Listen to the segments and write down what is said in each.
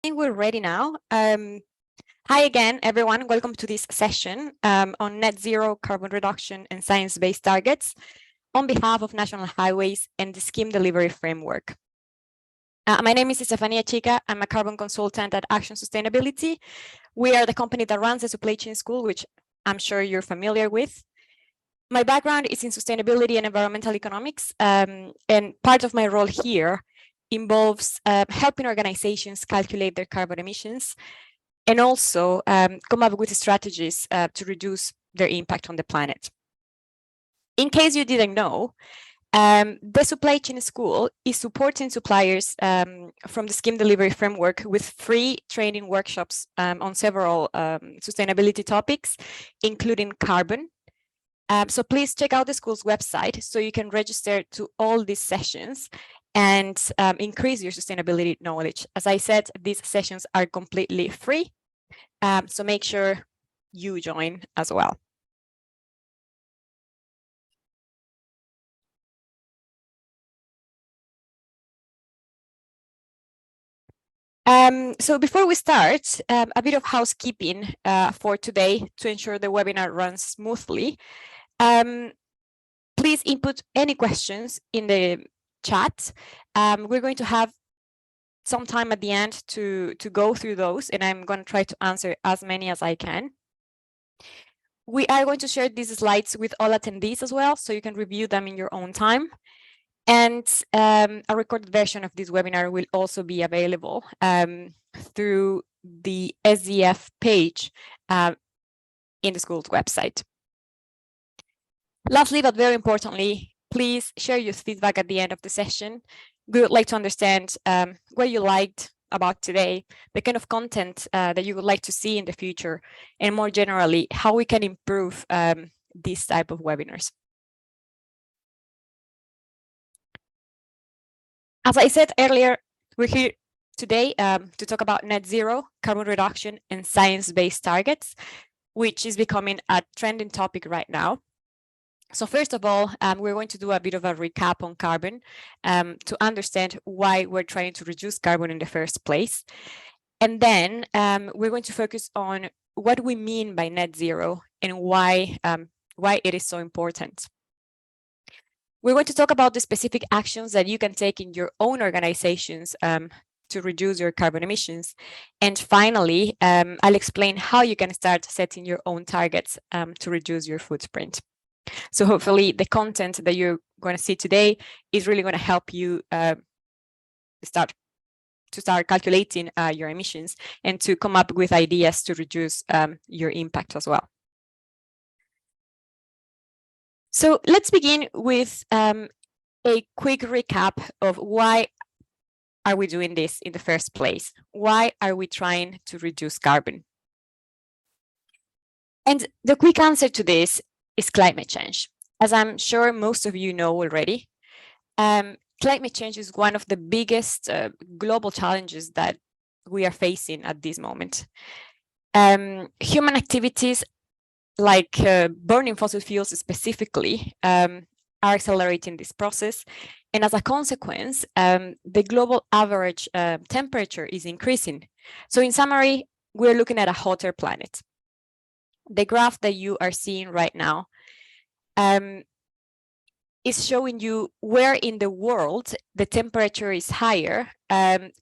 think we're ready now. Hi again, everyone. Welcome to this session on net zero carbon reduction and science-based targets on behalf of National Highways and the Scheme Delivery Framework. My name is Estefania Chica. I'm a carbon consultant at Action Sustainability. We are the company that runs the supply chain school, which I'm sure you're familiar with. My background is in sustainability and environmental economics, and part of my role here involves helping organizations calculate their carbon emissions and also come up with strategies to reduce their impact on the planet. In case you didn't know, the supply chain school is supporting suppliers from the Scheme Delivery Framework with free training workshops on several sustainability topics, including carbon. So please check out the school's website so you can register to all these sessions and increase your sustainability knowledge. As I said, these sessions are completely free, so make sure you join as well. So before we start, a bit of housekeeping for today to ensure the webinar runs smoothly. Please input any questions in the chat. We're going to have some time at the end to go through those, and I'm going to try to answer as many as I can. We are going to share these slides with all attendees as well, so you can review them in your own time. And a recorded version of this webinar will also be available through the SDF page in the school's website. Lastly, but very importantly, please share your feedback at the end of the session. We would like to understand what you liked about today, the kind of content that you would like to see in the future, and more generally, how we can improve these type of webinars. As I said earlier, we're here today to talk about net zero, carbon reduction, and science-based targets, which is becoming a trending topic right now. So first of all, we're going to do a bit of a recap on carbon to understand why we're trying to reduce carbon in the first place. And then we're going to focus on what we mean by net zero and why it is so important. We're going to talk about the specific actions that you can take in your own organizations to reduce your carbon emissions. And finally, I'll explain how you can start setting your own targets to reduce your footprint. So hopefully the content that you're going to see today is really going to help you start calculating your emissions and to come up with ideas to reduce your impact as well. So let's begin with a quick recap of why are we doing this in the first place? Why are we trying to reduce carbon? And the quick answer to this is climate change. As I'm sure most of you know already, climate change is one of the biggest global challenges that we are facing at this moment. Human activities like burning fossil fuels specifically are accelerating this process. And as a consequence, the global average temperature is increasing. So in summary, we're looking at a hotter planet. The graph that you are seeing right now is showing you where in the world the temperature is higher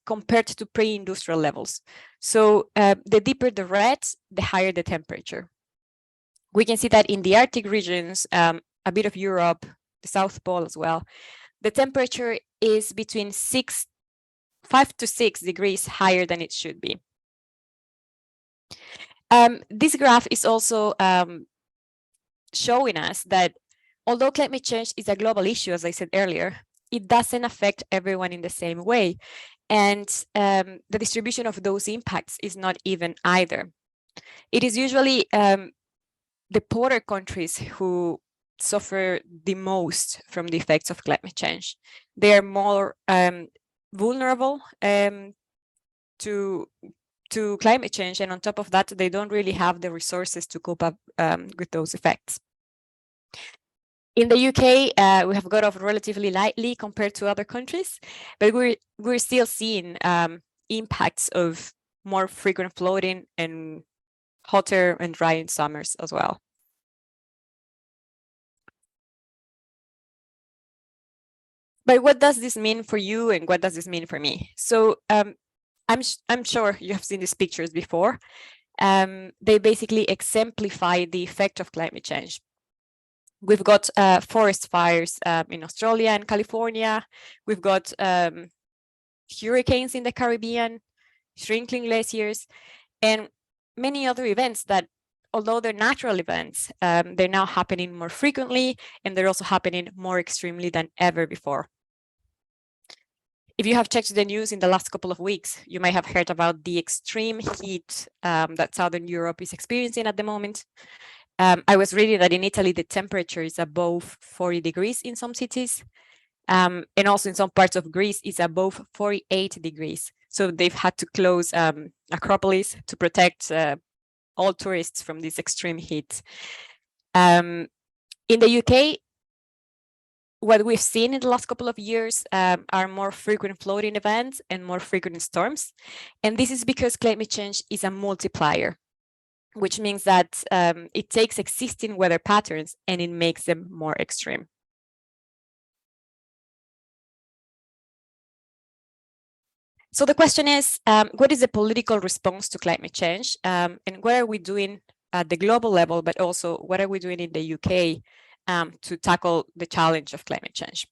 compared to pre-industrial levels. So the deeper the red, the higher the temperature. We can see that in the Arctic regions, a bit of Europe, the South Pole as well, the temperature is between 5 to 6 degrees higher than it should be. This graph is also showing us that although climate change is a global issue, as I said earlier, it doesn't affect everyone in the same way. And the distribution of those impacts is not even either. It is usually the poorer countries who suffer the most from the effects of climate change. They are more vulnerable to climate change, and on top of that, they don't really have the resources to cope up with those effects. In the UK, we have got off relatively lightly compared to other countries, but we're still seeing impacts of more frequent flooding and hotter and dry summers as well. But what does this mean for you, and what does this mean for me? So I'm sure you have seen these pictures before. They basically exemplify the effect of climate change. We've got forest fires in Australia and California. We've got hurricanes in the Caribbean, shrinking glaciers, and many other events that, although they're natural events, they're now happening more frequently, and they're also happening more extremely than ever before. If you have checked the news in the last couple of weeks, you might have heard about the extreme heat that Southern Europe is experiencing at the moment. I was reading that in Italy, the temperature is above 40 degrees in some cities. And also in some parts of Greece, it's above 48 degrees. So they've had to close Acropolis to protect all tourists from this extreme heat. In the UK, what we've seen in the last couple of years are more frequent flooding events and more frequent storms. And this is because climate change is a multiplier, which means that it takes existing weather patterns and it makes them more extreme. So the question is, what is the political response to climate change? And what are we doing at the global level, but also what are we doing in the UK to tackle the challenge of climate change?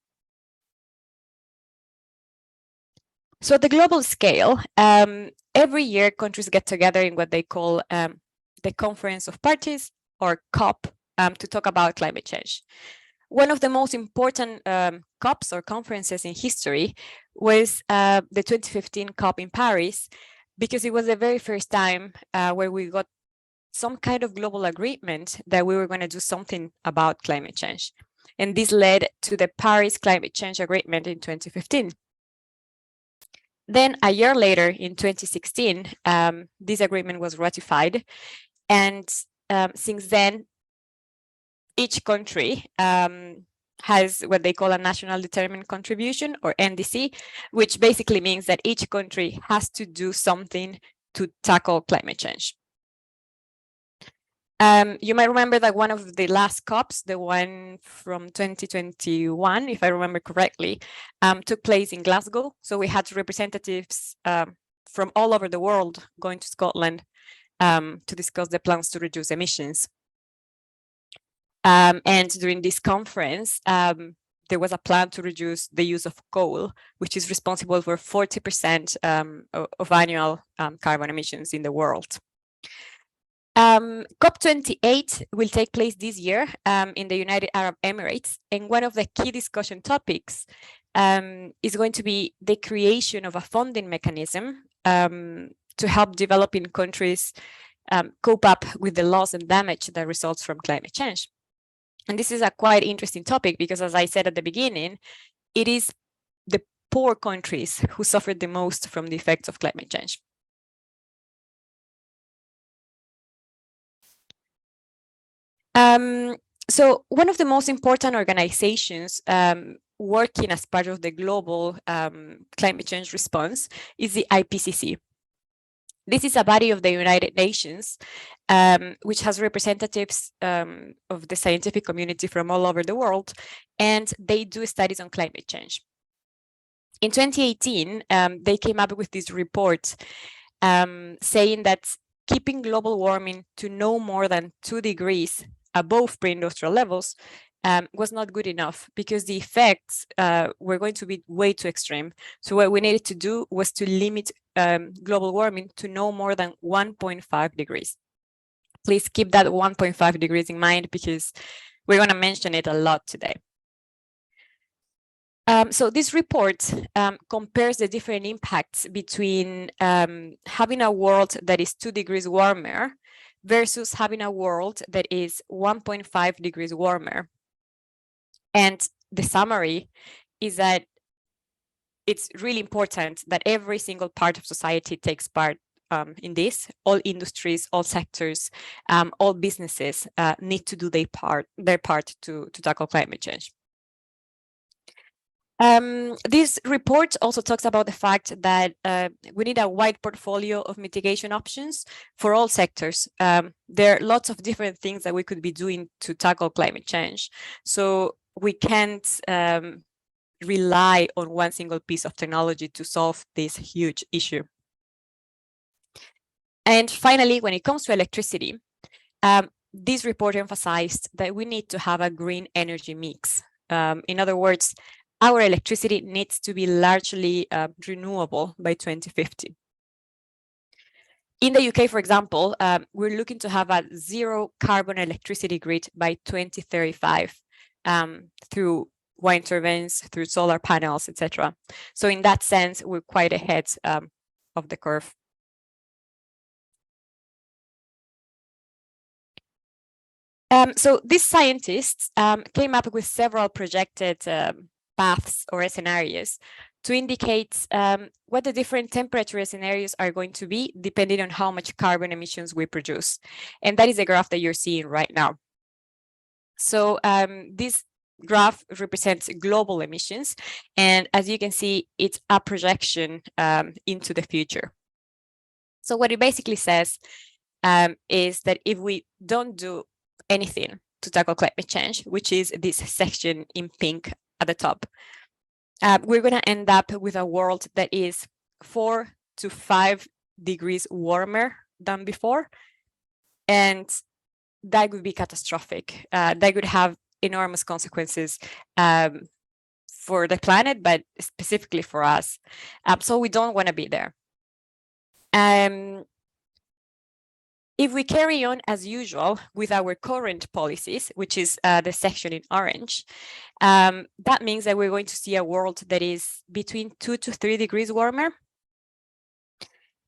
So at the global scale, every year countries get together in what they call the Conference of Parties, or COP, to talk about climate change. One of the most important COPs or conferences in history was the 2015 COP in Paris, because it was the very first time where we got some kind of global agreement that we were going to do something about climate change. And this led to the Paris Climate Change Agreement in 2015. Then a year later, in 2016, this agreement was ratified. And since then, each country has what they call a national determined contribution, or NDC, which basically means that each country has to do something to tackle climate change. You might remember that one of the last COPs, the one from 2021, if I remember correctly, took place in Glasgow. So we had representatives from all over the world going to Scotland to discuss the plans to reduce emissions. And during this conference, there was a plan to reduce the use of coal, which is responsible for 40% of annual carbon emissions in the world. COP28 will take place this year in the United Arab Emirates, and one of the key discussion topics is going to be the creation of a funding mechanism to help developing countries cope up with the loss and damage that results from climate change. And this is a quite interesting topic because, as I said at the beginning, it is the poor countries who suffer the most from the effects of climate change. So one of the most important organizations working as part of the global climate change response is the IPCC. This is a body of the United Nations, which has representatives of the scientific community from all over the world, and they do studies on climate change. In 2018, they came up with this report saying that keeping global warming to no more than 2 degrees above pre-industrial levels was not good enough, because the effects were going to be way too extreme. So what we needed to do was to limit global warming to no more than 1.5 degrees. Please keep that 1.5 degrees in mind, because we're going to mention it a lot today. So this report compares the different impacts between having a world that is 2 degrees warmer versus having a world that is 1.5 degrees warmer. And the summary is that it's really important that every single part of society takes part in this. All industries, all sectors, all businesses need to do their part to tackle climate change. This report also talks about the fact that we need a wide portfolio of mitigation options for all sectors. There are lots of different things that we could be doing to tackle climate change. So we can't rely on one single piece of technology to solve this huge issue. And finally, when it comes to electricity, this report emphasized that we need to have a green energy mix. In other words, our electricity needs to be largely renewable by 2050. In the UK, for example, we're looking to have a zero carbon electricity grid by 2035 through wind turbines, through solar panels, etc. So in that sense, we're quite ahead of the curve. So these scientists came up with several projected paths or scenarios to indicate what the different temperature scenarios are going to be depending on how much carbon emissions we produce. And that is the graph that you're seeing right now. So this graph represents global emissions. And as you can see, it's a projection into the future. So what it basically says is that if we don't do anything to tackle climate change, which is this section in pink at the top, we're going to end up with a world that is 4 to 5 degrees warmer than before. And that would be catastrophic. That would have enormous consequences for the planet, but specifically for us. So we don't want to be there. If we carry on as usual with our current policies, which is the section in orange, that means that we're going to see a world that is between 2 to 3 degrees warmer.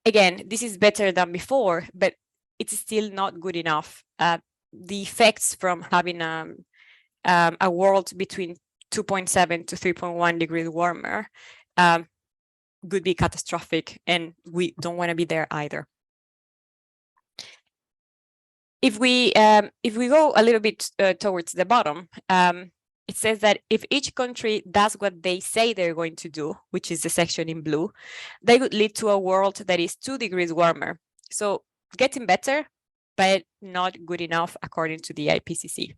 Again, this is better than before, but it's still not good enough. The effects from having a world between 2.7 to 3.1 degrees warmer would be catastrophic, and we don't want to be there either. If we go a little bit towards the bottom, it says that if each country does what they say they're going to do, which is the section in blue, they would lead to a world that is 2 degrees warmer. So getting better, but not good enough according to the IPCC.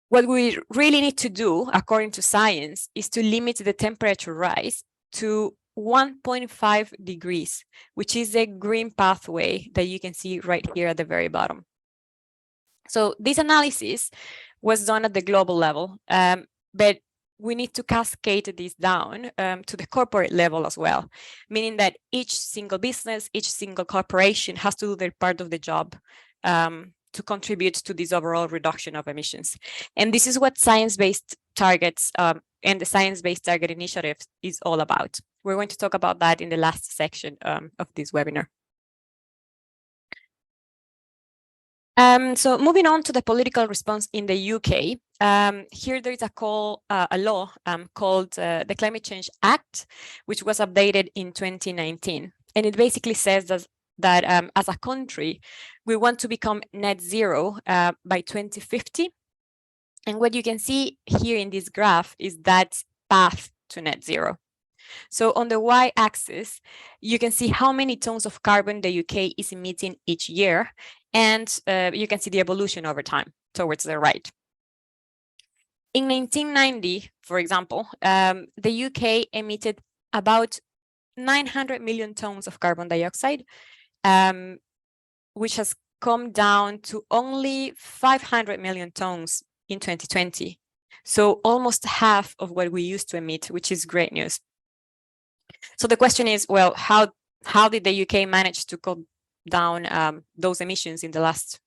What we really need to do, according to science, is to limit the temperature rise to 1.5 degrees, which is the green pathway that you can see right here at the very bottom. So this analysis was done at the global level, but we need to cascade this down to the corporate level as well, meaning that each single business, each single corporation has to do their part of the job to contribute to this overall reduction of emissions. And this is what science-based targets and the Science-Based Target Initiative is all about. We're going to talk about that in the last section of this webinar. So moving on to the political response in the UK, here there is a law called the Climate Change Act, which was updated in 2019. And it basically says that as a country, we want to become net zero by 2050. And what you can see here in this graph is that path to net zero. So on the y-axis, you can see how many tons of carbon the UK is emitting each year, and you can see the evolution over time towards the right. In 1990, for example, the UK emitted about 900 million tons of carbon dioxide, which has come down to only 500 million tons in 2020. So almost half of what we used to emit, which is great news. So the question is, well, how did the UK manage to cut down those emissions in the last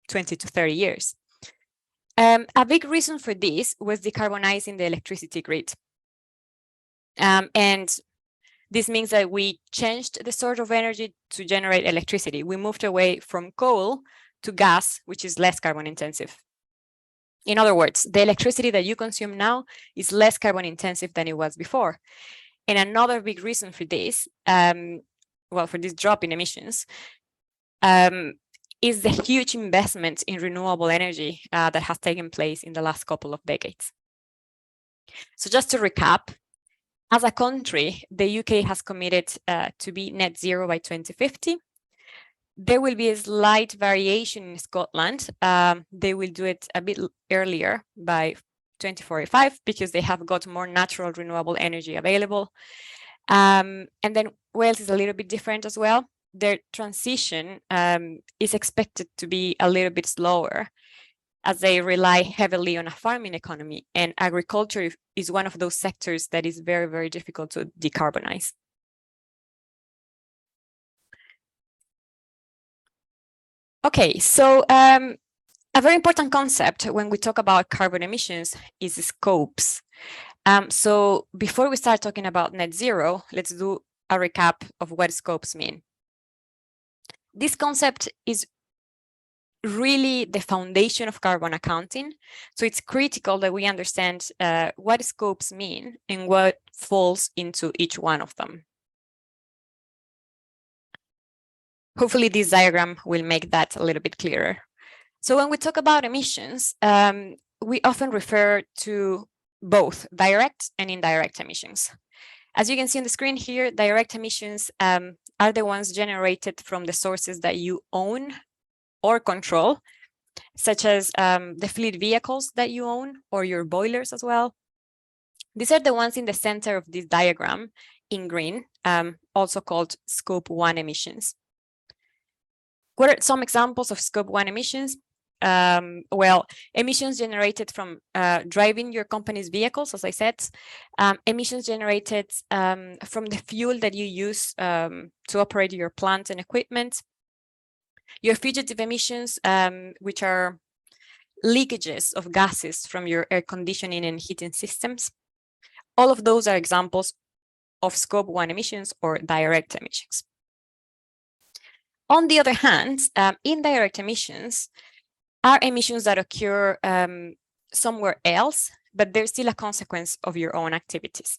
20 to 30 years? A big reason for this was decarbonizing the electricity grid. And this means that we changed the source of energy to generate electricity. We moved away from coal to gas, which is less carbon intensive. In other words, the electricity that you consume now is less carbon intensive than it was before. And another big reason for this, for this drop in emissions, is the huge investment in renewable energy that has taken place in the last couple of decades. So just to recap, as a country, the UK has committed to be net zero by 2050. There will be a slight variation in Scotland. They will do it a bit earlier by 2045 because they have got more natural renewable energy available. And then Wales is a little bit different as well. Their transition is expected to be a little bit slower as they rely heavily on a farming economy, and agriculture is one of those sectors that is very, very difficult to decarbonize. Okay, so a very important concept when we talk about carbon emissions is scopes. So before we start talking about net zero, let's do a recap of what scopes mean. This concept is really the foundation of carbon accounting. So it's critical that we understand what scopes mean and what falls into each one of them. Hopefully this diagram will make that a little bit clearer. So when we talk about emissions, we often refer to both direct and indirect emissions. As you can see on the screen here, direct emissions are the ones generated from the sources that you own or control, such as the fleet vehicles that you own or your boilers as well. These are the ones in the center of this diagram in green, also called Scope 1 emissions. What are some examples of Scope 1 emissions? Well, emissions generated from driving your company's vehicles, as I said, emissions generated from the fuel that you use to operate your plant and equipment, your fugitive emissions, which are leakages of gases from your air conditioning and heating systems. All of those are examples of Scope 1 emissions or direct emissions. On the other hand, indirect emissions are emissions that occur somewhere else, but they're still a consequence of your own activities.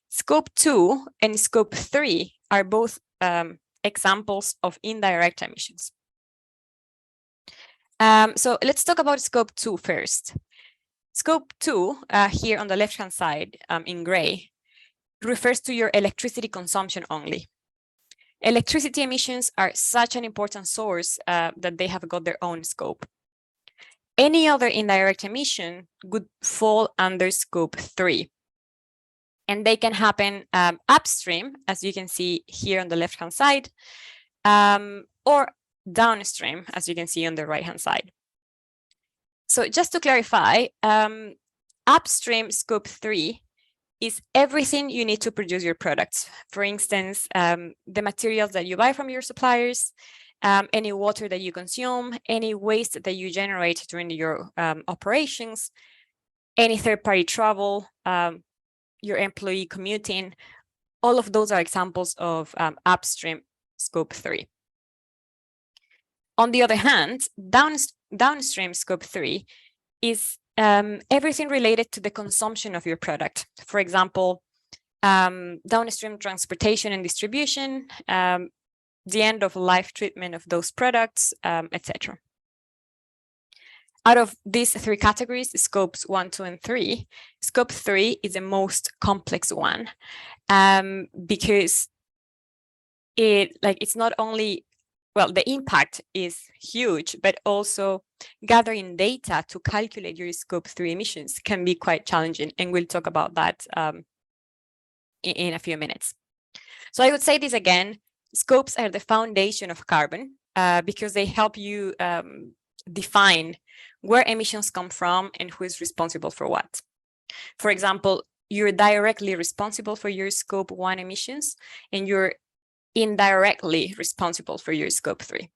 Scope 2 and Scope 3 are both examples of indirect emissions. So let's talk about Scope 2 first. Scope 2, here on the left-hand side in gray, refers to your electricity consumption only. Electricity emissions are such an important source that they have got their own scope. Any other indirect emission would fall under Scope 3. And they can happen upstream, as you can see here on the left-hand side, or downstream, as you can see on the right-hand side. So just to clarify, upstream Scope 3 is everything you need to produce your products. For instance, the materials that you buy from your suppliers, any water that you consume, any waste that you generate during your operations, any third-party travel, your employee commuting, all of those are examples of upstream Scope 3. On the other hand, downstream Scope 3 is everything related to the consumption of your product. For example, downstream transportation and distribution, the end of life treatment of those products, etc. Out of these three categories, Scopes 1, 2, and 3, Scope 3 is the most complex one because it's not only, well, the impact is huge, but also gathering data to calculate your Scope 3 emissions can be quite challenging, and we'll talk about that in a few minutes. So I would say this again, scopes are the foundation of carbon because they help you define where emissions come from and who is responsible for what. For example, you're directly responsible for your Scope 1 emissions, and you're indirectly responsible for your Scope 3.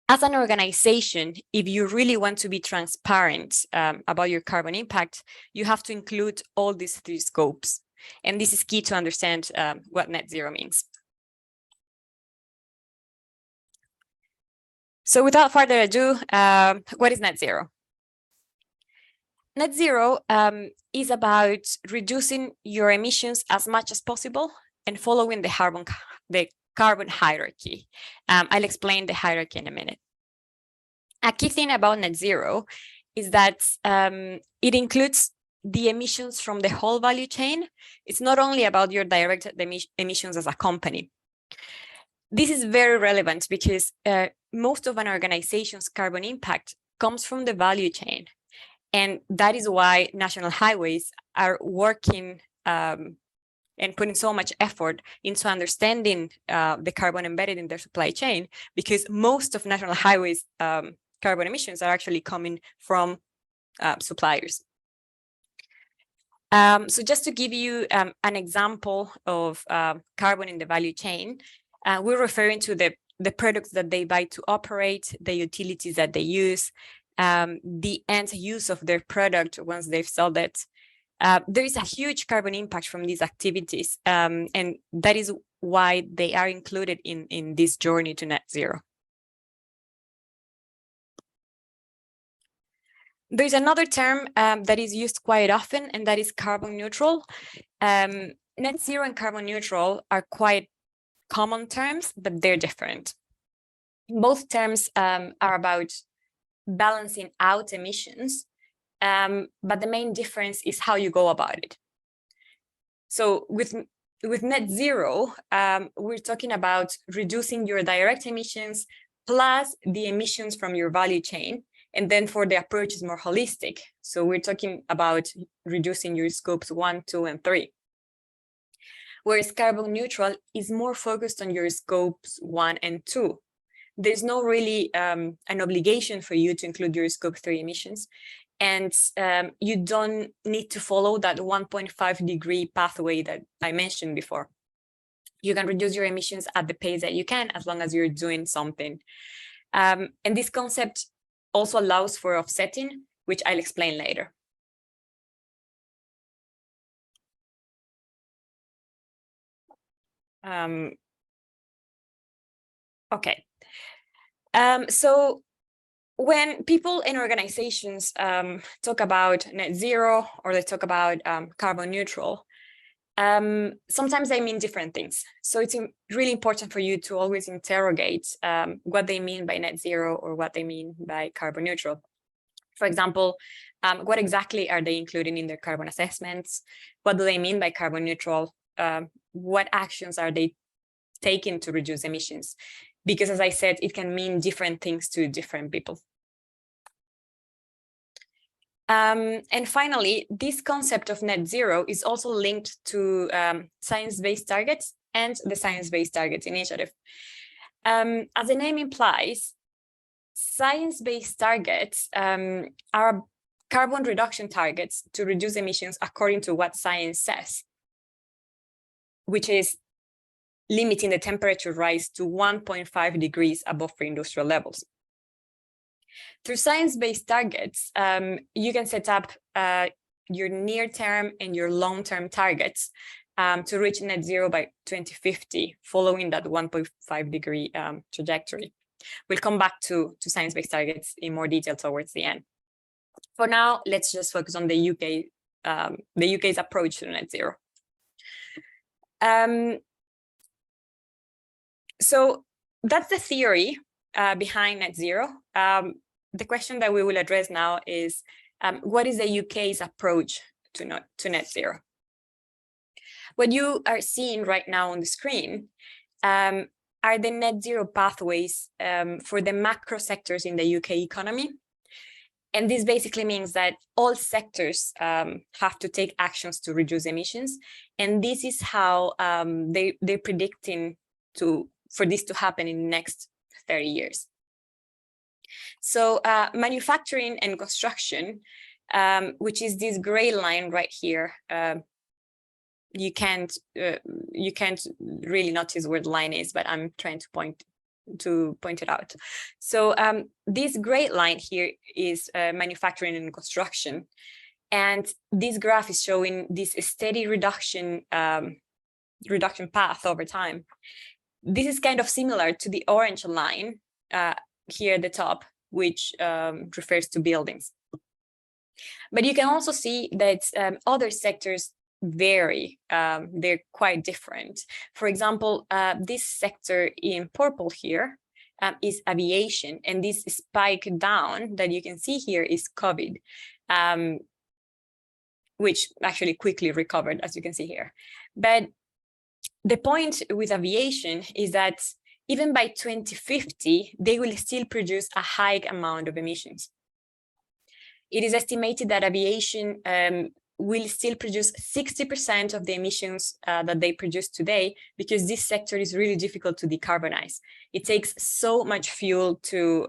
As an organization, if you really want to be transparent about your carbon impact, you have to include all these three scopes. And this is key to understand what net zero means. So without further ado, what is net zero? Net zero is about reducing your emissions as much as possible and following the carbon hierarchy. I'll explain the hierarchy in a minute. A key thing about net zero is that it includes the emissions from the whole value chain. It's not only about your direct emissions as a company. This is very relevant because most of an organization's carbon impact comes from the value chain. And that is why national highways are working and putting so much effort into understanding the carbon embedded in their supply chain, because most of national highways carbon emissions are actually coming from suppliers. So just to give you an example of carbon in the value chain, we're referring to the products that they buy to operate, the utilities that they use, the end use of their product once they've sold it. There is a huge carbon impact from these activities, and that is why they are included in this journey to net zero. There's another term that is used quite often, and that is carbon neutral. Net zero and carbon neutral are quite common terms, but they're different. Both terms are about balancing out emissions, but the main difference is how you go about it. So with net zero, we're talking about reducing your direct emissions plus the emissions from your value chain. And then for the approach is more holistic. So we're talking about reducing your scopes 1, 2, and 3. Whereas carbon neutral is more focused on your scopes 1 and 2. There's no really an obligation for you to include your scope 3 emissions. And you don't need to follow that 1.5-degree pathway that I mentioned before. You can reduce your emissions at the pace that you can, as long as you're doing something. And this concept also allows for offsetting, which I'll explain later. Okay. So when people in organizations talk about net zero, or they talk about carbon neutral, sometimes they mean different things. So it's really important for you to always interrogate what they mean by net zero or what they mean by carbon neutral. For example, what exactly are they including in their carbon assessments? What do they mean by carbon neutral? What actions are they taking to reduce emissions? Because as I said, it can mean different things to different people. And finally, this concept of net zero is also linked to science-based targets and the Science-Based Targets Initiative. As the name implies, science-based targets are carbon reduction targets to reduce emissions according to what science says, which is limiting the temperature rise to 1.5 degrees above pre-industrial levels. Through science-based targets, you can set up your near-term and your long-term targets to reach net zero by 2050, following that 1.5-degree trajectory. We'll come back to science-based targets in more detail towards the end. For now, let's just focus on the UK's approach to net zero. So that's the theory behind net zero. The question that we will address now is, what is the UK's approach to net zero? What you are seeing right now on the screen are the net zero pathways for the macro sectors in the UK economy. And this basically means that all sectors have to take actions to reduce emissions. And this is how they're predicting for this to happen in the next 30 years. So manufacturing and construction, which is this gray line right here, you can't really notice where the line is, but I'm trying to point it out. So this gray line here is manufacturing and construction, and this graph is showing this steady reduction path over time. This is kind of similar to the orange line here at the top, which refers to buildings. But you can also see that other sectors vary. They're quite different. For example, this sector in purple here is aviation, and this spike down that you can see here is COVID. which actually quickly recovered, as you can see here. But the point with aviation is that even by 2050, they will still produce a high amount of emissions. It is estimated that aviation will still produce 60% of the emissions that they produce today, because this sector is really difficult to decarbonize. It takes so much fuel to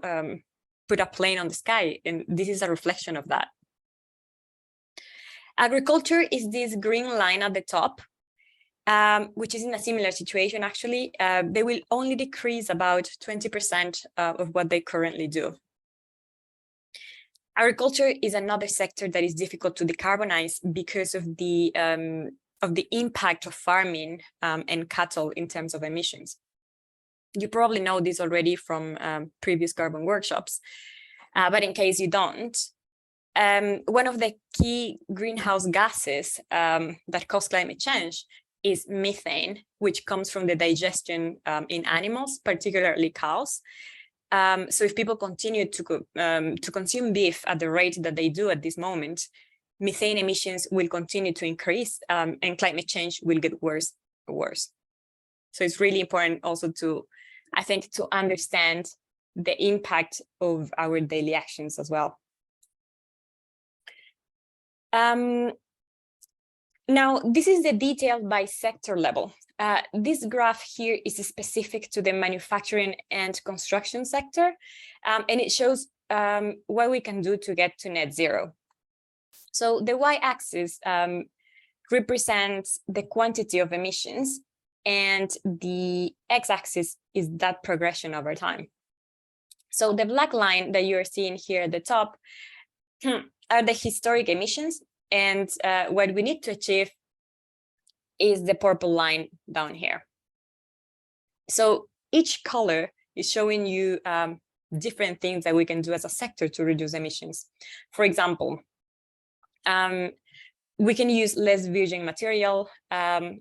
put a plane on the sky, and this is a reflection of that. Agriculture is this green line at the top, which is in a similar situation, actually. They will only decrease about 20% of what they currently do. Agriculture is another sector that is difficult to decarbonize because of the impact of farming and cattle in terms of emissions. You probably know this already from previous carbon workshops, but in case you don't, one of the key greenhouse gases that cause climate change is methane, which comes from the digestion in animals, particularly cows. So if people continue to consume beef at the rate that they do at this moment, methane emissions will continue to increase, and climate change will get worse and worse. So it's really important also to, I think, to understand the impact of our daily actions as well. Now, this is the detail by sector level. This graph here is specific to the manufacturing and construction sector, and it shows what we can do to get to net zero. So the y-axis represents the quantity of emissions, and the x-axis is that progression over time. So the black line that you're seeing here at the top are the historic emissions, and what we need to achieve is the purple line down here. So each color is showing you different things that we can do as a sector to reduce emissions. For example, we can use less virgin material.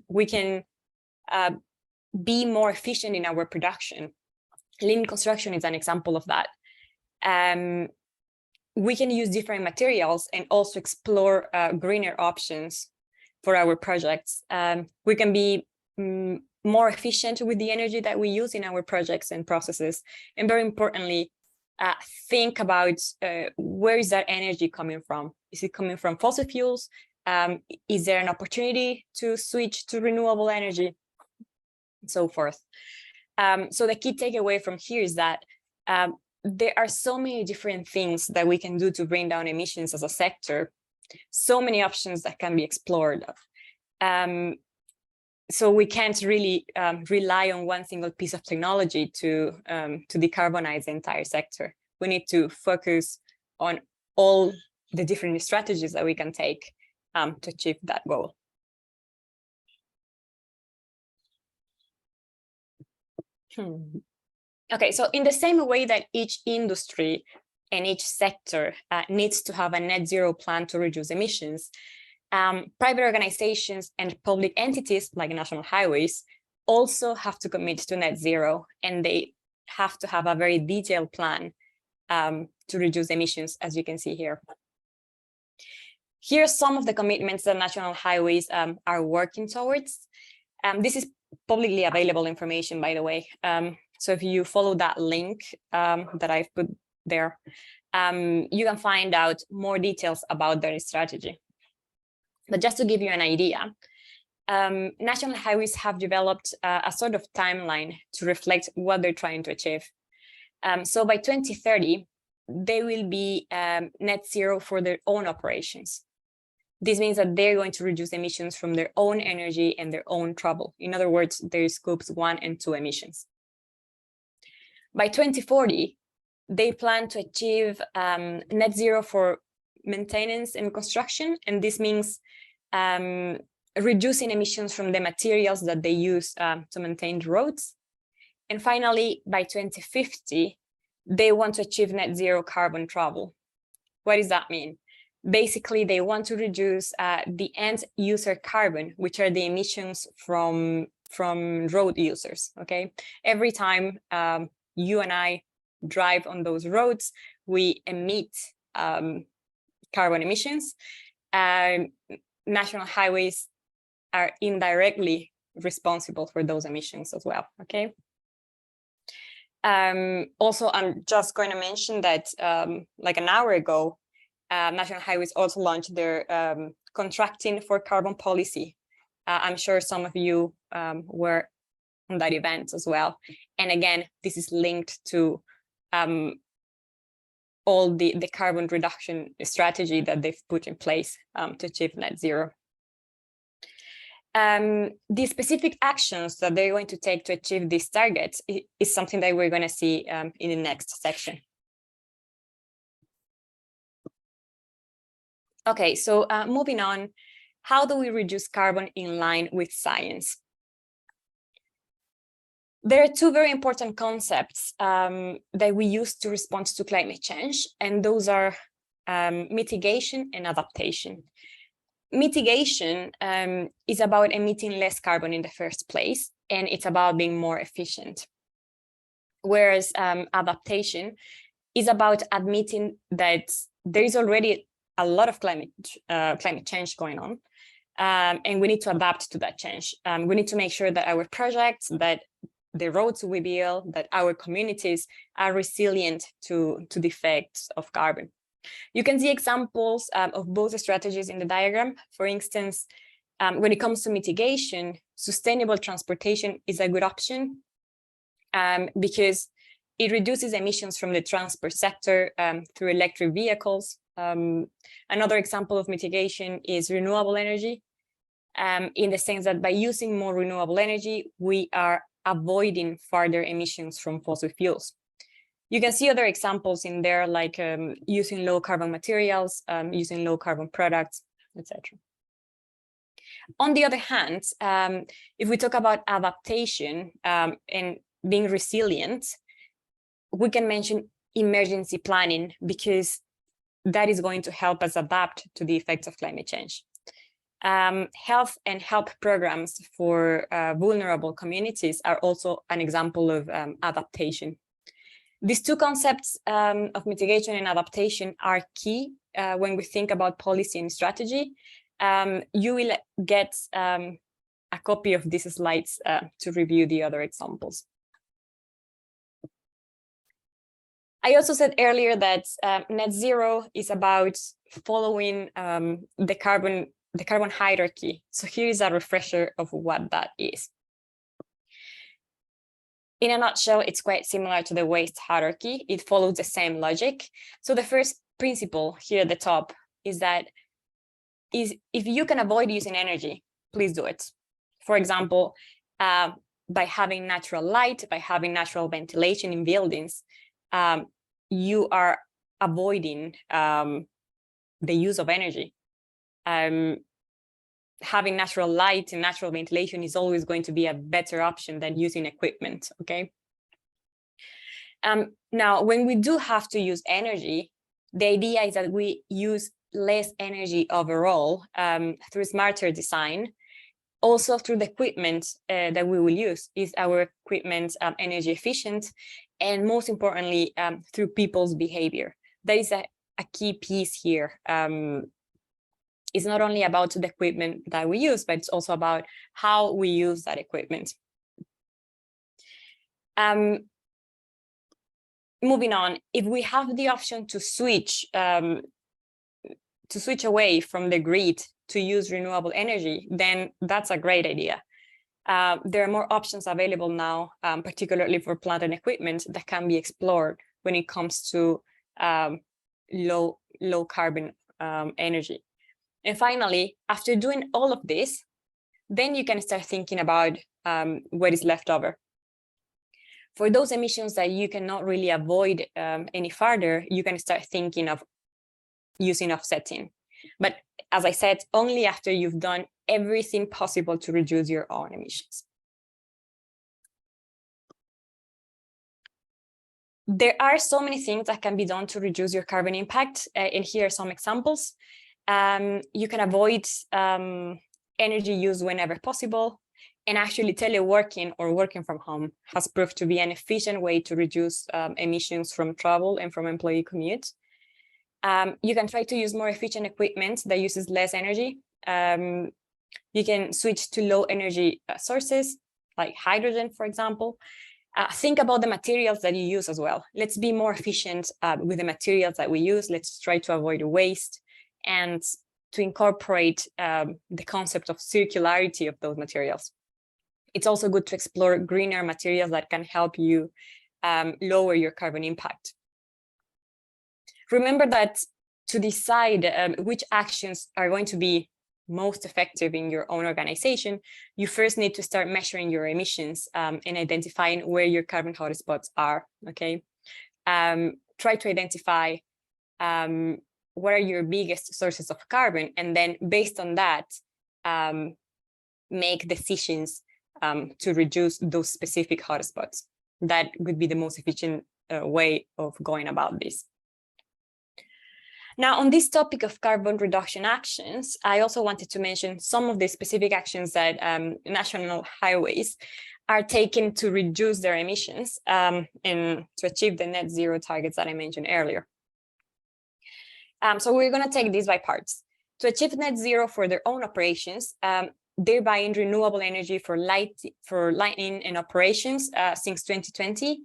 We can be more efficient in our production. Lean construction is an example of that. We can use different materials and also explore greener options for our projects. We can be more efficient with the energy that we use in our projects and processes. And very importantly, think about where is that energy coming from? Is it coming from fossil fuels? Is there an opportunity to switch to renewable energy? And so forth. So the key takeaway from here is that there are so many different things that we can do to bring down emissions as a sector, so many options that can be explored. So we can't really rely on one single piece of technology to decarbonize the entire sector. We need to focus on all the different strategies that we can take to achieve that goal. Okay, so in the same way that each industry and each sector needs to have a net zero plan to reduce emissions, private organizations and public entities like national highways also have to commit to net zero, and they have to have a very detailed plan to reduce emissions, as you can see here. Here are some of the commitments that national highways are working towards. This is publicly available information, by the way. So if you follow that link that I've put there, you can find out more details about their strategy. But just to give you an idea, national highways have developed a sort of timeline to reflect what they're trying to achieve. So by 2030, they will be net zero for their own operations. This means that they're going to reduce emissions from their own energy and their own travel. In other words, their scopes 1 and 2 emissions. By 2040, they plan to achieve net zero for maintenance and construction, and this means reducing emissions from the materials that they use to maintain the roads. And finally, by 2050, they want to achieve net zero carbon travel. What does that mean? Basically, they want to reduce the end user carbon, which are the emissions from road users. Okay, every time you and I drive on those roads, we emit carbon emissions, national highways are indirectly responsible for those emissions as well, okay? Also, I'm just going to mention that like an hour ago, National Highways also launched their contracting for carbon policy. I'm sure some of you were on that event as well. And again, this is linked to all the carbon reduction strategy that they've put in place to achieve net zero. The specific actions that they're going to take to achieve these targets is something that we're going to see in the next section. Okay, so moving on, how do we reduce carbon in line with science? There are two very important concepts that we use to respond to climate change, and those are mitigation and adaptation. Mitigation is about emitting less carbon in the first place, and it's about being more efficient. Whereas adaptation is about admitting that there is already a lot of climate change going on, and we need to adapt to that change. We need to make sure that our projects, that the roads we build, that our communities are resilient to the effects of carbon. You can see examples of both strategies in the diagram. For instance, when it comes to mitigation, sustainable transportation is a good option because it reduces emissions from the transport sector through electric vehicles. Another example of mitigation is renewable energy, in the sense that by using more renewable energy, we are avoiding further emissions from fossil fuels. You can see other examples in there, like using low carbon materials, using low carbon products, etc. On the other hand, if we talk about adaptation and being resilient, we can mention emergency planning, because that is going to help us adapt to the effects of climate change. Health and help programs for vulnerable communities are also an example of adaptation. These two concepts of mitigation and adaptation are key when we think about policy and strategy. You will get a copy of these slides to review the other examples. I also said earlier that net zero is about following the carbon hierarchy. So here is a refresher of what that is. In a nutshell, it's quite similar to the waste hierarchy. It follows the same logic. So the first principle here at the top is that if you can avoid using energy, please do it. For example, by having natural light, by having natural ventilation in buildings, you are avoiding the use of energy. Having natural light and natural ventilation is always going to be a better option than using equipment, okay? Now, when we do have to use energy, the idea is that we use less energy overall through smarter design. Also through the equipment that we will use. Is our equipment energy efficient? And most importantly, through people's behavior. That is a key piece here. It's not only about the equipment that we use, but it's also about how we use that equipment. Moving on, if we have the option to switch away from the grid to use renewable energy, then that's a great idea. There are more options available now, particularly for plant and equipment, that can be explored when it comes to low carbon energy. And finally, after doing all of this, then you can start thinking about what is left over. For those emissions that you cannot really avoid any further, you can start thinking of using offsetting. But as I said, only after you've done everything possible to reduce your own emissions. There are so many things that can be done to reduce your carbon impact, and here are some examples. You can avoid energy use whenever possible, and actually teleworking or working from home has proved to be an efficient way to reduce emissions from travel and from employee commute. You can try to use more efficient equipment that uses less energy. You can switch to low energy sources, like hydrogen, for example. Think about the materials that you use as well. Let's be more efficient with the materials that we use. Let's try to avoid waste and to incorporate the concept of circularity of those materials. It's also good to explore greener materials that can help you lower your carbon impact. Remember that to decide which actions are going to be most effective in your own organization, you first need to start measuring your emissions and identifying where your carbon hotspots are, okay? Try to identify what are your biggest sources of carbon, and then based on that, make decisions to reduce those specific hotspots. That would be the most efficient way of going about this. Now, on this topic of carbon reduction actions, I also wanted to mention some of the specific actions that national highways are taking to reduce their emissions and to achieve the net zero targets that I mentioned earlier. So we're going to take this by parts. To achieve net zero for their own operations, they're buying renewable energy for lighting and operations since 2020.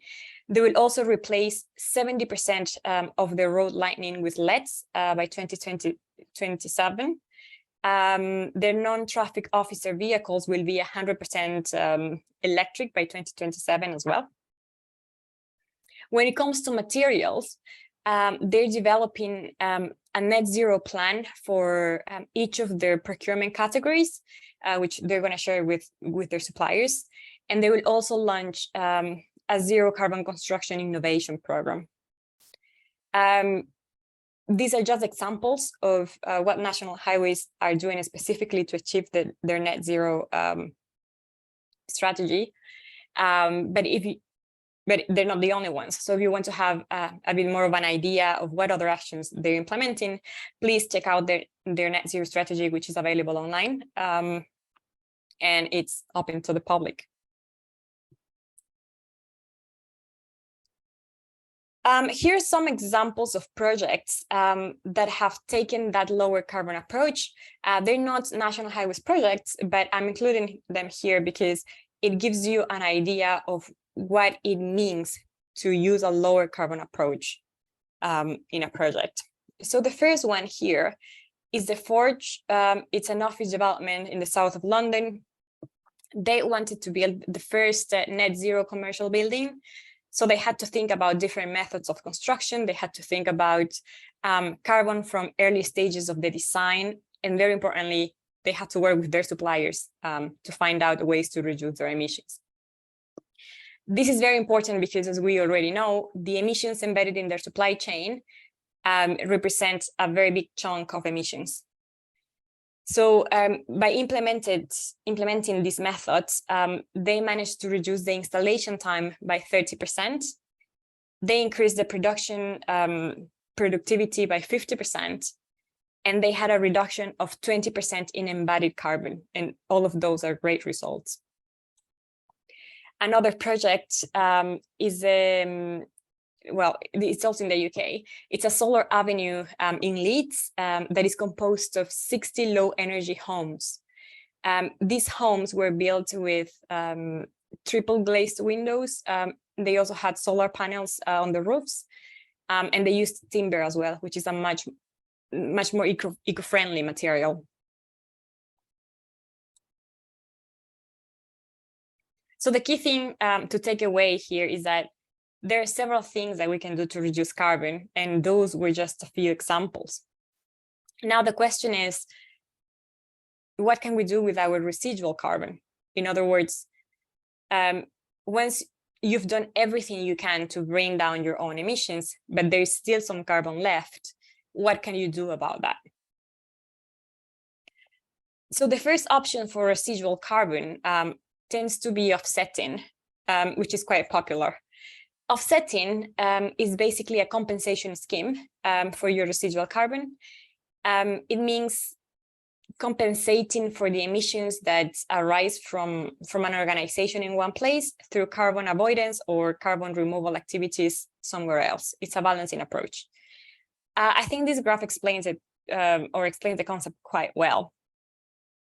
They will also replace 70% of their road lighting with LEDs by 2027. Their non-traffic officer vehicles will be 100% electric by 2027 as well. When it comes to materials, they're developing a net zero plan for each of their procurement categories, which they're going to share with their suppliers. And they will also launch a zero carbon construction innovation program. These are just examples of what national highways are doing specifically to achieve their net zero strategy. But they're not the only ones. So if you want to have a bit more of an idea of what other actions they're implementing, please check out their net zero strategy, which is available online, and it's open to the public. Here's some examples of projects that have taken that lower carbon approach. They're not national highways projects, but I'm including them here because it gives you an idea of what it means to use a lower carbon approach in a project. So the first one here is the Forge. It's an office development in the south of London. They wanted to build the first net zero commercial building. So they had to think about different methods of construction. They had to think about carbon from early stages of the design. And very importantly, they had to work with their suppliers to find out ways to reduce their emissions. This is very important because, as we already know, the emissions embedded in their supply chain represent a very big chunk of emissions. So by implementing these methods, they managed to reduce the installation time by 30%. They increased the production productivity by 50%, and they had a reduction of 20% in embodied carbon. And all of those are great results. Another project is well, it's also in the UK. It's a solar avenue in Leeds that is composed of 60 low energy homes. These homes were built with triple glazed windows. They also had solar panels on the roofs, and they used timber as well, which is a much more eco-friendly material. So the key thing to take away here is that there are several things that we can do to reduce carbon, and those were just a few examples. Now the question is, what can we do with our residual carbon? In other words, once you've done everything you can to bring down your own emissions, but there's still some carbon left, what can you do about that? So the first option for residual carbon tends to be offsetting, which is quite popular. Offsetting is basically a compensation scheme for your residual carbon. It means compensating for the emissions that arise from an organization in one place through carbon avoidance or carbon removal activities somewhere else. It's a balancing approach. I think this graph explains it or explains the concept quite well.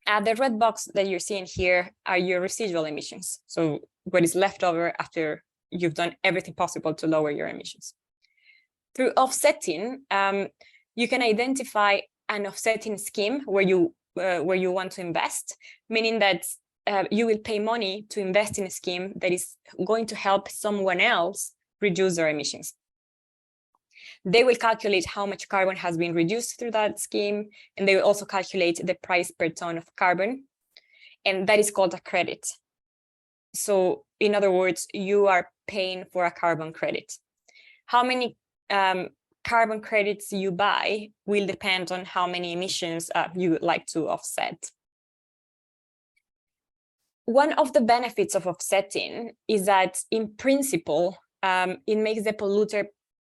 The red box that you're seeing here are your residual emissions. So what is left over after you've done everything possible to lower your emissions. Through offsetting, you can identify an offsetting scheme where you want to invest, meaning that you will pay money to invest in a scheme that is going to help someone else reduce their emissions. They will calculate how much carbon has been reduced through that scheme, and they will also calculate the price per ton of carbon, and that is called a credit. So in other words, you are paying for a carbon credit. How many carbon credits you buy will depend on how many emissions you would like to offset. One of the benefits of offsetting is that in principle, it makes the polluter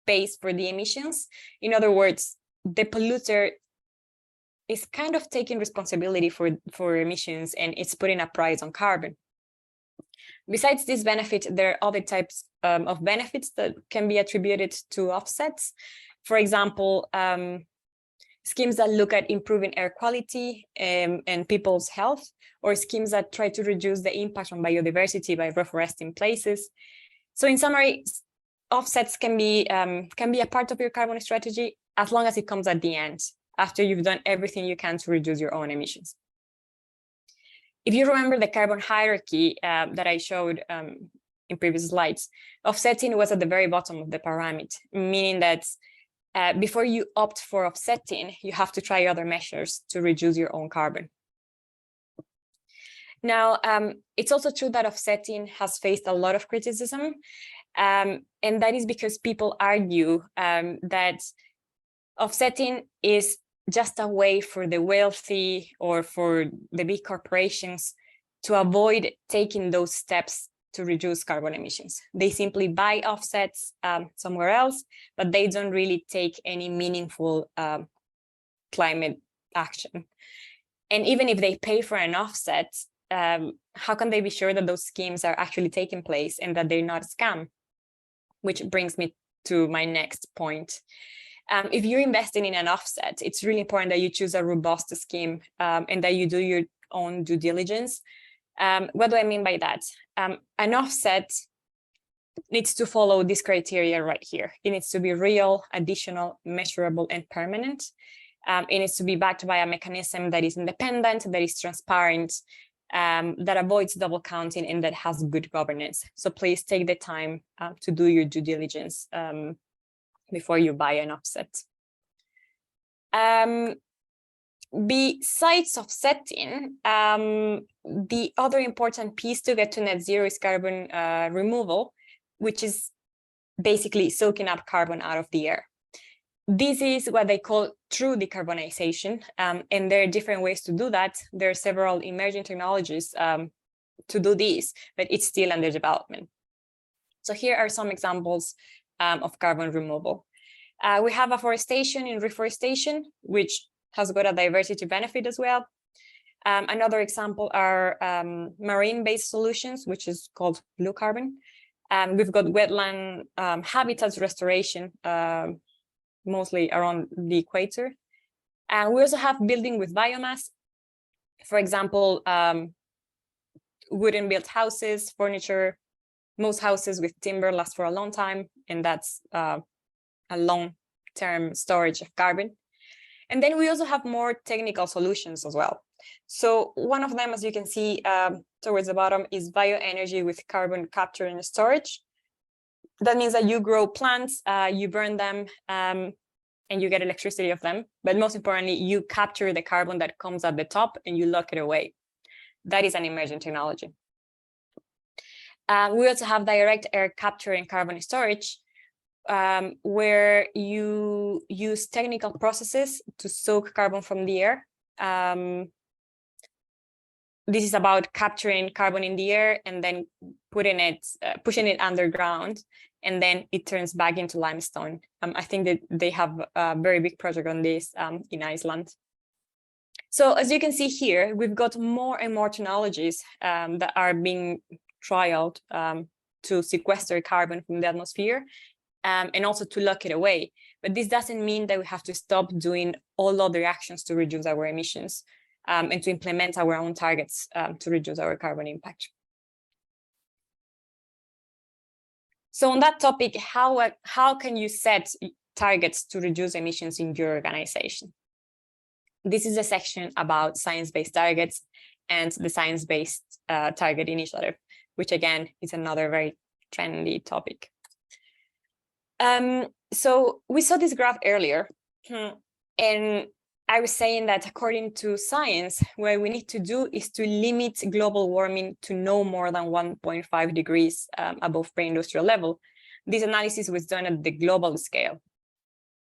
pays for the emissions. In other words, the polluter is kind of taking responsibility for emissions, and it's putting a price on carbon. Besides this benefit, there are other types of benefits that can be attributed to offsets. For example, schemes that look at improving air quality and people's health, or schemes that try to reduce the impact on biodiversity by reforesting places. So in summary, offsets can be a part of your carbon strategy as long as it comes at the end, after you've done everything you can to reduce your own emissions. If you remember the carbon hierarchy that I showed in previous slides, offsetting was at the very bottom of the pyramid, meaning that before you opt for offsetting, you have to try other measures to reduce your own carbon. Now, it's also true that offsetting has faced a lot of criticism, and that is because people argue that offsetting is just a way for the wealthy or for the big corporations to avoid taking those steps to reduce carbon emissions. They simply buy offsets somewhere else, but they don't really take any meaningful climate action. And even if they pay for an offset, how can they be sure that those schemes are actually taking place and that they're not a scam? Which brings me to my next point. If you're investing in an offset, it's really important that you choose a robust scheme and that you do your own due diligence. What do I mean by that? An offset needs to follow this criteria right here. It needs to be real, additional, measurable, and permanent. It needs to be backed by a mechanism that is independent, that is transparent, that avoids double counting, and that has good governance. So please take the time to do your due diligence before you buy an offset. Besides offsetting, the other important piece to get to net zero is carbon removal, which is basically soaking up carbon out of the air. This is what they call true decarbonization, and there are different ways to do that. There are several emerging technologies to do this, but it's still under development. So here are some examples of carbon removal. We have afforestation and reforestation, which has got a diversity benefit as well. Another example are marine-based solutions, which is called blue carbon. We've got wetland habitats restoration, mostly around the equator. And we also have building with biomass. For example, wooden built houses, furniture. Most houses with timber last for a long time, and that's a long-term storage of carbon. And then we also have more technical solutions as well. So one of them, as you can see towards the bottom, is bioenergy with carbon capture and storage. That means that you grow plants, you burn them, and you get electricity of them. But most importantly, you capture the carbon that comes at the top and you lock it away. That is an emerging technology. We also have direct air capture and carbon storage, where you use technical processes to soak carbon from the air. This is about capturing carbon in the air and then pushing it underground, and then it turns back into limestone. I think that they have a very big project on this in Iceland. So as you can see here, we've got more and more technologies that are being trialed to sequester carbon from the atmosphere and also to lock it away. But this doesn't mean that we have to stop doing all other actions to reduce our emissions and to implement our own targets to reduce our carbon impact. So on that topic, how can you set targets to reduce emissions in your organization? This is a section about science-based targets and the science-based target initiative, which again is another very trendy topic. So we saw this graph earlier, and I was saying that according to science, what we need to do is to limit global warming to no more than 1.5 degrees above pre-industrial level. This analysis was done at the global scale.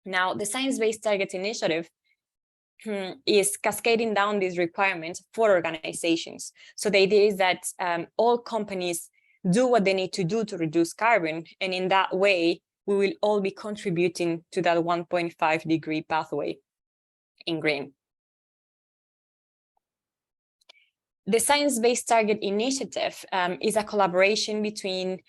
Now, the Science-Based Targets Initiative is cascading down these requirements for organizations. So the idea is that all companies do what they need to do to reduce carbon, and in that way, we will all be contributing to that 1.5 degree pathway in green. The Science-Based Target Initiative is a collaboration between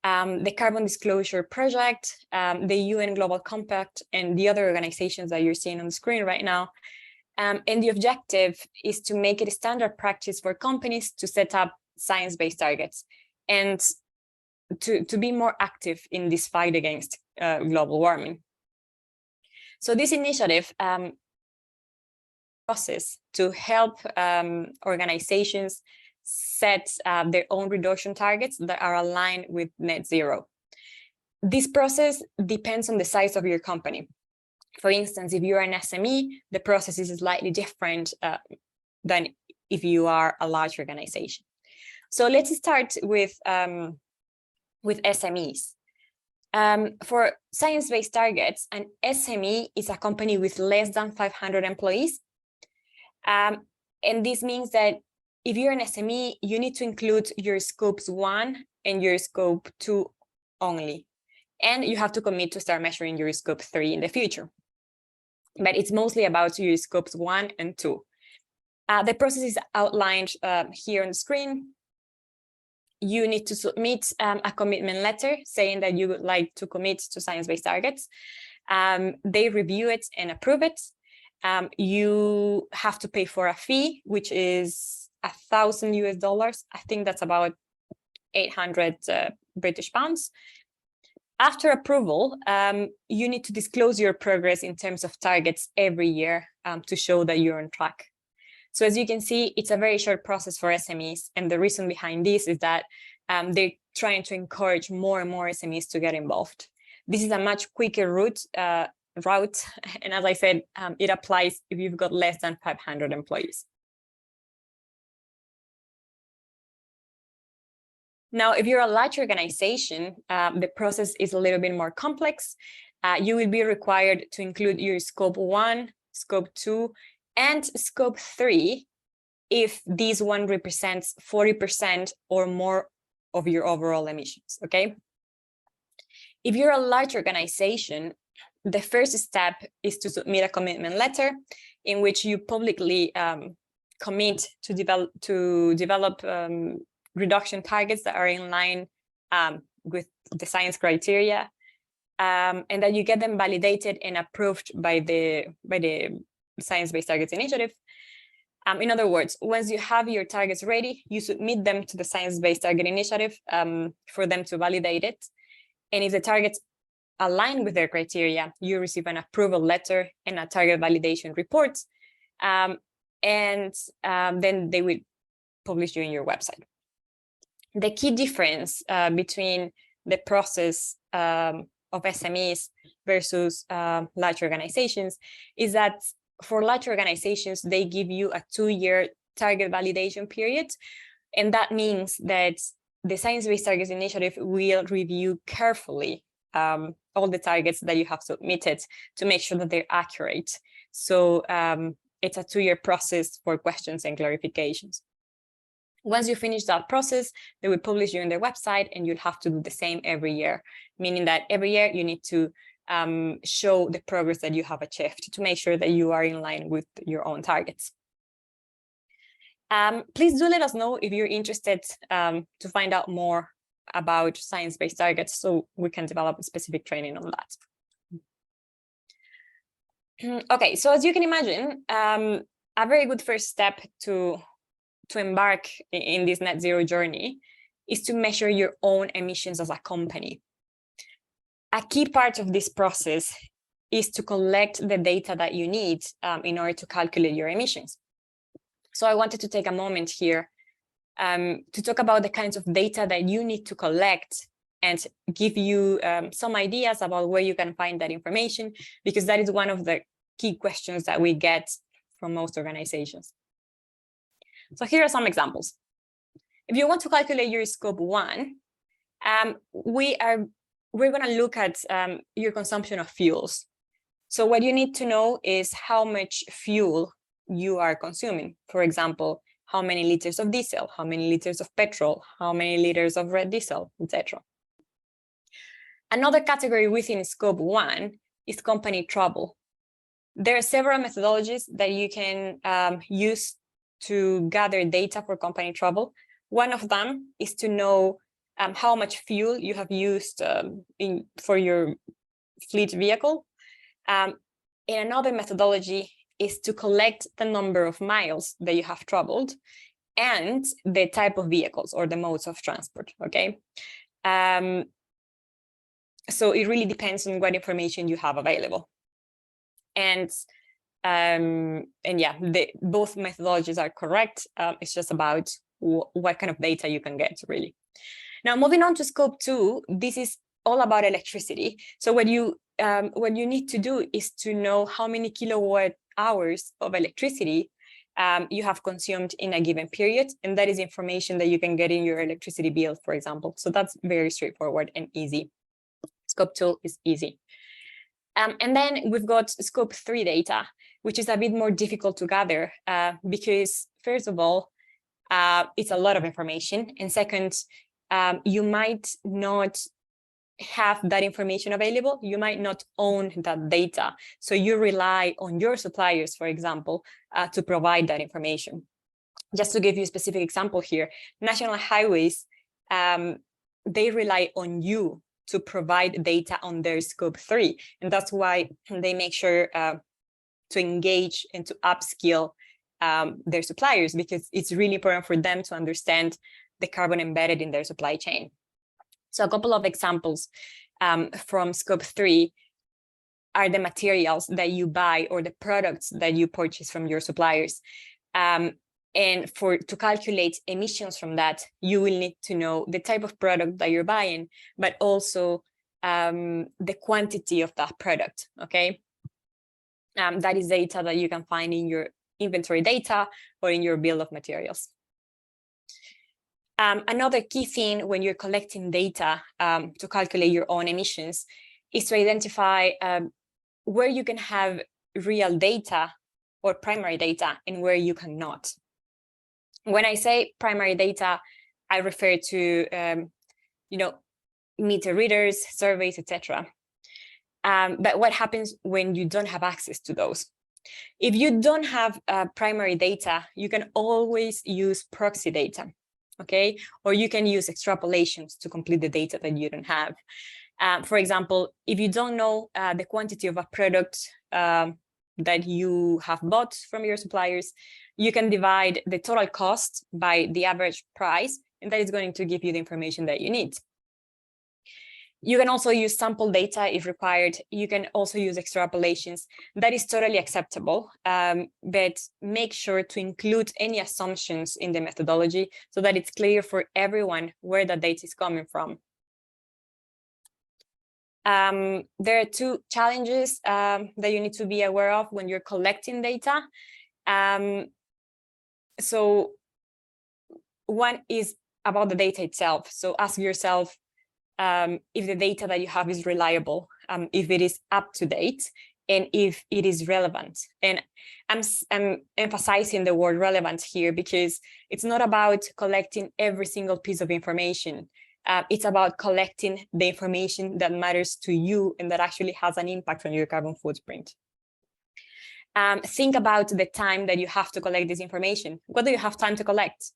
the Carbon Disclosure Project, the UN Global Compact, and the other organizations that you're seeing on the screen right now. And the objective is to make it a standard practice for companies to set up science-based targets and to be more active in this fight against global warming. So this initiative process to help organizations set their own reduction targets that are aligned with net zero. This process depends on the size of your company. For instance, if you're an SME, the process is slightly different than if you are a large organization. So let's start with SMEs. For science-based targets, an SME is a company with less than 500 employees. And this means that if you're an SME, you need to include your scopes 1 and your scope 2 only. And you have to commit to start measuring your scope 3 in the future. But it's mostly about your scopes 1 and 2. The process is outlined here on the screen. You need to submit a commitment letter saying that you would like to commit to science-based targets. They review it and approve it. You have to pay for a fee, which is $1,000 US. I think that's about 800 British pounds. After approval, you need to disclose your progress in terms of targets every year to show that you're on track. So as you can see, it's a very short process for SMEs. And the reason behind this is that they're trying to encourage more and more SMEs to get involved. This is a much quicker route. And as I said, it applies if you've got less than 500 employees. Now, if you're a large organization, the process is a little bit more complex. You will be required to include your scope 1, scope 2, and scope 3 if this one represents 40% or more of your overall emissions, okay? If you're a large organization, the first step is to submit a commitment letter in which you publicly commit to develop reduction targets that are in line with the science criteria, and that you get them validated and approved by the Science-Based Targets Initiative. In other words, once you have your targets ready, you submit them to the Science-Based Target Initiative for them to validate it. And if the targets align with their criteria, you receive an approval letter and a target validation report, and then they will publish you in your website. The key difference between the process of SMEs versus large organizations is that for large organizations, they give you a 2-year target validation period. And that means that the Science-Based Targets Initiative will review carefully all the targets that you have submitted to make sure that they're accurate. So it's a 2-year process for questions and clarifications. Once you finish that process, they will publish you on their website, and you'll have to do the same every year, meaning that every year you need to show the progress that you have achieved to make sure that you are in line with your own targets. Please do let us know if you're interested to find out more about science-based targets so we can develop a specific training on that. Okay, so as you can imagine, a very good first step to embark in this net zero journey is to measure your own emissions as a company. A key part of this process is to collect the data that you need in order to calculate your emissions. So I wanted to take a moment here to talk about the kinds of data that you need to collect and give you some ideas about where you can find that information, because that is one of the key questions that we get from most organizations. So here are some examples. If you want to calculate your scope 1, we're going to look at your consumption of fuels. So what you need to know is how much fuel you are consuming. For example, how many liters of diesel, how many liters of petrol, how many liters of red diesel, etc. Another category within scope 1 is company travel. There are several methodologies that you can use to gather data for company travel. One of them is to know how much fuel you have used for your fleet vehicle. And another methodology is to collect the number of miles that you have traveled and the type of vehicles or the modes of transport, okay? So it really depends on what information you have available. And yeah, both methodologies are correct. It's just about what kind of data you can get, really. Now, moving on to scope 2, this is all about electricity. So what you need to do is to know how many kilowatt hours of electricity you have consumed in a given period. And that is information that you can get in your electricity bill, for example. So that's very straightforward and easy. Scope 2 is easy. And then we've got scope 3 data, which is a bit more difficult to gather because, first of all, it's a lot of information. And second, you might not have that information available. You might not own that data. So you rely on your suppliers, for example, to provide that information. Just to give you a specific example here, national highways, they rely on you to provide data on their scope 3. And that's why they make sure to engage and to upskill their suppliers, because it's really important for them to understand the carbon embedded in their supply chain. So a couple of examples from scope 3 are the materials that you buy or the products that you purchase from your suppliers. And to calculate emissions from that, you will need to know the type of product that you're buying, but also the quantity of that product, okay? That is data that you can find in your inventory data or in your bill of materials. Another key thing when you're collecting data to calculate your own emissions is to identify where you can have real data or primary data and where you cannot. When I say primary data, I refer to meter readers, surveys, etc. But what happens when you don't have access to those? If you don't have primary data, you can always use proxy data, okay? Or you can use extrapolations to complete the data that you don't have. For example, if you don't know the quantity of a product that you have bought from your suppliers, you can divide the total cost by the average price, and that is going to give you the information that you need. You can also use sample data if required. You can also use extrapolations. That is totally acceptable, but make sure to include any assumptions in the methodology so that it's clear for everyone where the data is coming from. There are two challenges that you need to be aware of when you're collecting data. So one is about the data itself. So ask yourself if the data that you have is reliable, if it is up to date, and if it is relevant. And I'm emphasizing the word relevant here because it's not about collecting every single piece of information. It's about collecting the information that matters to you and that actually has an impact on your carbon footprint. Think about the time that you have to collect this information. What do you have time to collect?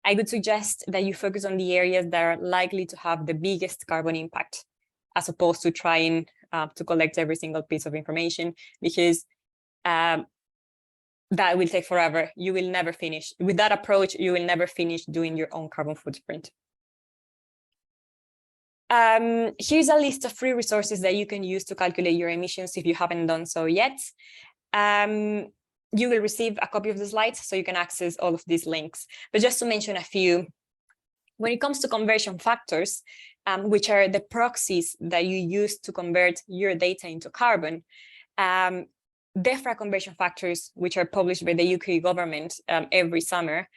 I would suggest that you focus on the areas that are likely to have the biggest carbon impact, as opposed to trying to collect every single piece of information, because that will take forever. You will never finish. With that approach, you will never finish doing your own carbon footprint. Here's a list of free resources that you can use to calculate your emissions if you haven't done so yet. You will receive a copy of the slides so you can access all of these links. But just to mention a few, when it comes to conversion factors, which are the proxies that you use to convert your data into carbon, DEFRA conversion factors, which are published by the UK government every summer,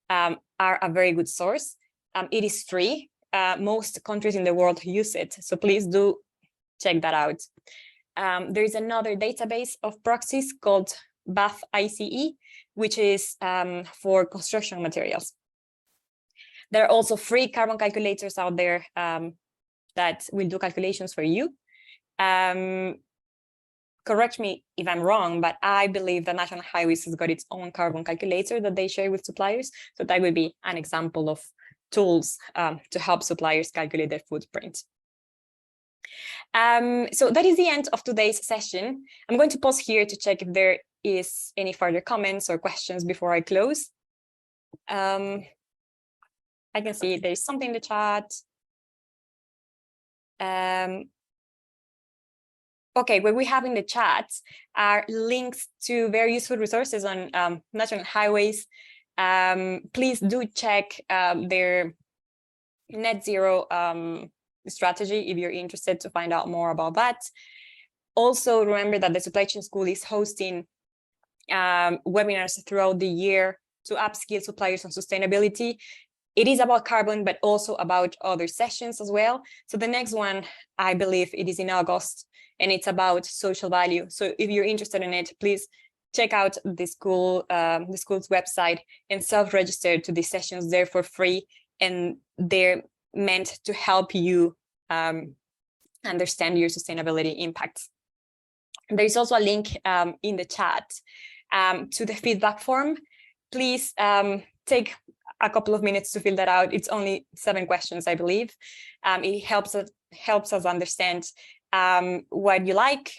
are a very good source. It is free. Most countries in the world use it, so please do check that out. There is another database of proxies called BAF ICE, which is for construction materials. There are also free carbon calculators out there that will do calculations for you. Correct me if I'm wrong, but I believe that National Highways has got its own carbon calculator that they share with suppliers. So that would be an example of tools to help suppliers calculate their footprint. So that is the end of today's session. I'm going to pause here to check if there is any further comments or questions before I close. I can see there's something in the chat. Okay, what we have in the chat are links to very useful resources on National Highways. Please do check their net zero strategy if you're interested to find out more about that. Also, remember that the Supply Chain School is hosting webinars throughout the year to upskill suppliers on sustainability. It is about carbon, but also about other sessions as well. So the next one, I believe it is in August, and it's about social value. So if you're interested in it, please check out the school's website and self-register to these sessions. They're for free, and they're meant to help you understand your sustainability impacts. There is also a link in the chat to the feedback form. Please take a couple of minutes to fill that out. It's only 7 questions, I believe. It helps us understand what you like,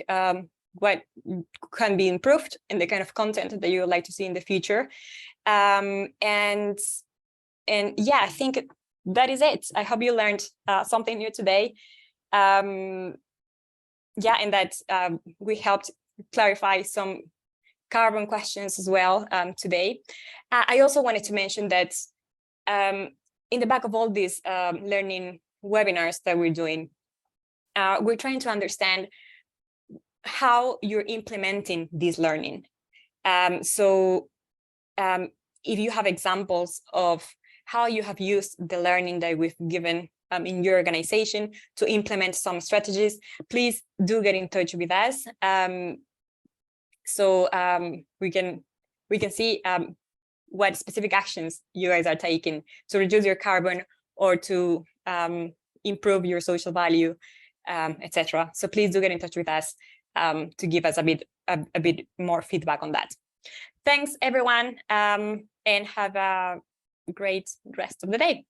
what can be improved, and the kind of content that you would like to see in the future. And yeah, I think that is it. I hope you learned something new today. Yeah, and that we helped clarify some carbon questions as well today. I also wanted to mention that in the back of all these learning webinars that we're doing, we're trying to understand how you're implementing this learning. So if you have examples of how you have used the learning that we've given in your organization to implement some strategies, please do get in touch with us. So we can see what specific actions you guys are taking to reduce your carbon or to improve your social value, etc. So please do get in touch with us to give us a bit more feedback on that. Thanks, everyone, and have a great rest of the day.